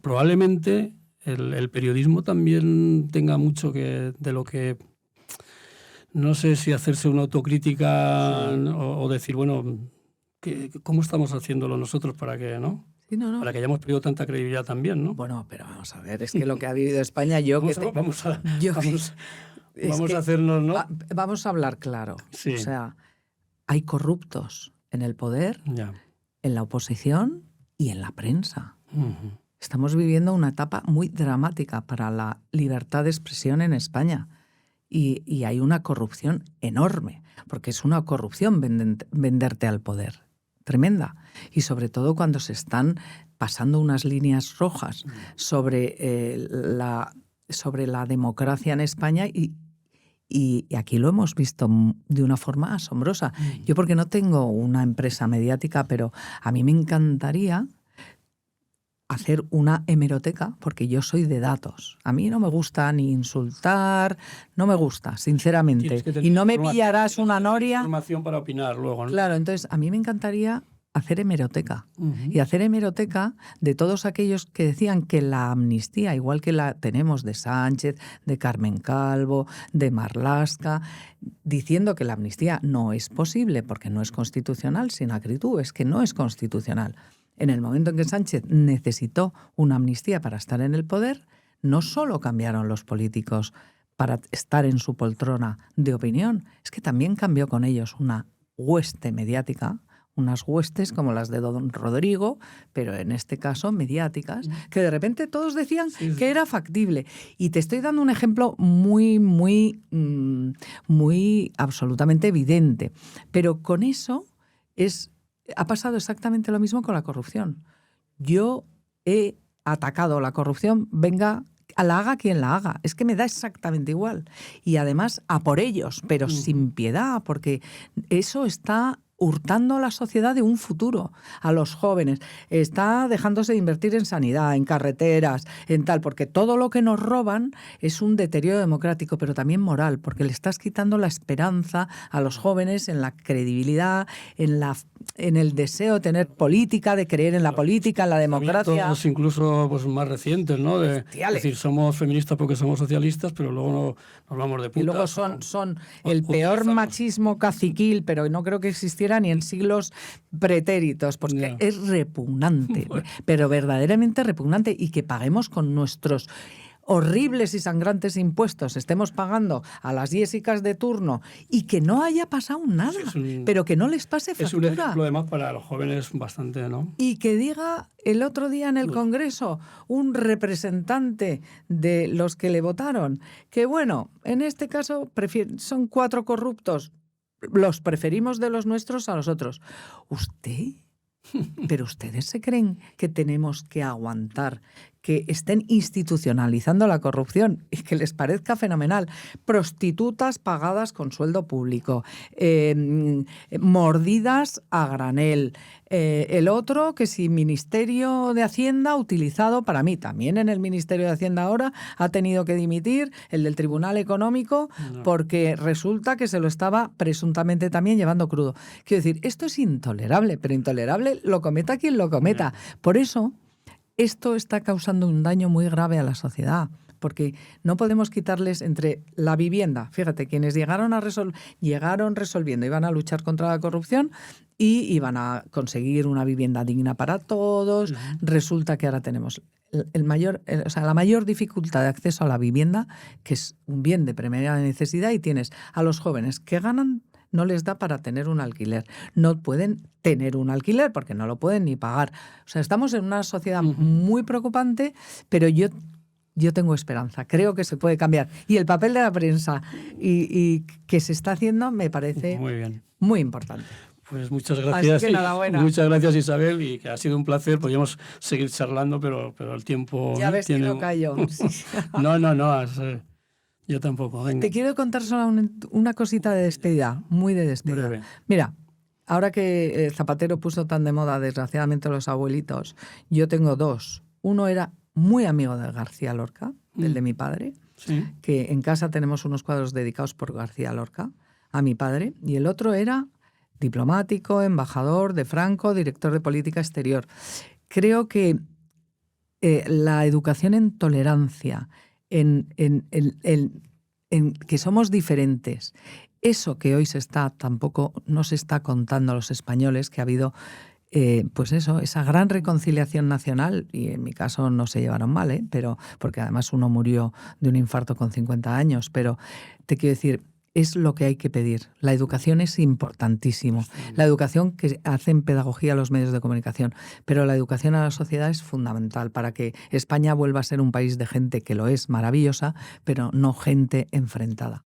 probablemente el periodismo también tenga mucho de lo que... No sé si hacerse una autocrítica o decir, ¿cómo estamos haciéndolo nosotros para que, ¿no? Sí, no. Para que hayamos perdido tanta credibilidad también, ¿no? Bueno, pero vamos a ver, es que lo que ha vivido España, vamos a hacernos, ¿no? Vamos a hablar claro. Sí. O sea, hay corruptos en el poder, en la oposición y en la prensa. Uh-huh. Estamos viviendo una etapa muy dramática para la libertad de expresión en España. Y hay una corrupción enorme, porque es una corrupción venderte al poder. Tremenda. Y sobre todo cuando se están pasando unas líneas rojas sobre la democracia en España y aquí lo hemos visto de una forma asombrosa. Yo porque no tengo una empresa mediática, pero a mí me encantaría hacer una hemeroteca, porque yo soy de datos. A mí no me gusta ni insultar, no me gusta, sinceramente. Y no me pillarás una noria. Información para opinar luego, ¿no? Claro, entonces a mí me encantaría hacer hemeroteca. Y hacer hemeroteca de todos aquellos que decían que la amnistía, igual que la tenemos de Sánchez, de Carmen Calvo, de Marlaska, diciendo que la amnistía no es posible porque no es constitucional, sin acritud, es que no es constitucional. En el momento en que Sánchez necesitó una amnistía para estar en el poder, no solo cambiaron los políticos para estar en su poltrona de opinión, es que también cambió con ellos una hueste mediática, unas huestes como las de don Rodrigo, pero en este caso mediáticas, que de repente todos decían que era factible. Y te estoy dando un ejemplo muy absolutamente evidente. Pero con eso ha pasado exactamente lo mismo con la corrupción. Yo he atacado la corrupción, venga, la haga quien la haga. Es que me da exactamente igual. Y además a por ellos, pero sin piedad, porque eso está hurtando a la sociedad de un futuro, a los jóvenes. Está dejándose de invertir en sanidad, en carreteras, en tal, porque todo lo que nos roban es un deterioro democrático, pero también moral, porque le estás quitando la esperanza a los jóvenes en la credibilidad, en el deseo de tener política, de creer en la política, en la democracia. Todos incluso pues, más recientes, ¿no? Es decir, somos feministas porque somos socialistas, pero luego nos vamos de puta. Y luego son el peor machismo caciquil, pero no creo que existiera ni en siglos pretéritos, porque es repugnante, pero verdaderamente repugnante, y que paguemos con nuestros horribles y sangrantes impuestos, estemos pagando a las Jessicas de turno y que no haya pasado nada, pero que no les pase factura. Es un ejemplo además para los jóvenes bastante, ¿no? Y que diga el otro día en el Congreso un representante de los que le votaron que, bueno, en este caso son 4 corruptos, los preferimos de los nuestros a los otros. ¿Pero ustedes se creen que tenemos que aguantar que estén institucionalizando la corrupción y que les parezca fenomenal? Prostitutas pagadas con sueldo público, mordidas a granel. El otro, que si Ministerio de Hacienda utilizado, para mí también en el Ministerio de Hacienda ahora ha tenido que dimitir, el del Tribunal Económico, porque resulta que se lo estaba presuntamente también llevando crudo. Quiero decir, esto es intolerable, pero intolerable lo cometa quien lo cometa. Por eso esto está causando un daño muy grave a la sociedad, porque no podemos quitarles entre la vivienda. Fíjate, quienes llegaron resolviendo, iban a luchar contra la corrupción y iban a conseguir una vivienda digna para todos. Resulta que ahora tenemos la mayor dificultad de acceso a la vivienda, que es un bien de primera necesidad, y tienes a los jóvenes que ganan, no les da para tener un alquiler. No pueden tener un alquiler porque no lo pueden ni pagar. O sea, estamos en una sociedad muy preocupante, pero yo tengo esperanza. Creo que se puede cambiar. Y el papel de la prensa y que se está haciendo me parece muy importante. Pues muchas gracias. Así que enhorabuena. Muchas gracias, Isabel, y que ha sido un placer. Podríamos seguir charlando, pero el tiempo... Ya ves que no callo. No. Yo tampoco. Venga. Te quiero contar solo una cosita de despedida, muy de despedida. Breve. Mira, ahora que Zapatero puso tan de moda, desgraciadamente, los abuelitos, yo tengo 2. Uno era muy amigo de García Lorca, del de mi padre, que en casa tenemos unos cuadros dedicados por García Lorca, a mi padre, y el otro era diplomático, embajador de Franco, director de política exterior. Creo que la educación en tolerancia, en que somos diferentes, eso que hoy tampoco no se está contando a los españoles, que ha habido esa gran reconciliación nacional, y en mi caso no se llevaron mal, pero porque además uno murió de un infarto con 50 años, pero te quiero decir, es lo que hay que pedir. La educación es importantísimo. La educación que hacen pedagogía los medios de comunicación, pero la educación a la sociedad es fundamental para que España vuelva a ser un país de gente que lo es, maravillosa, pero no gente enfrentada.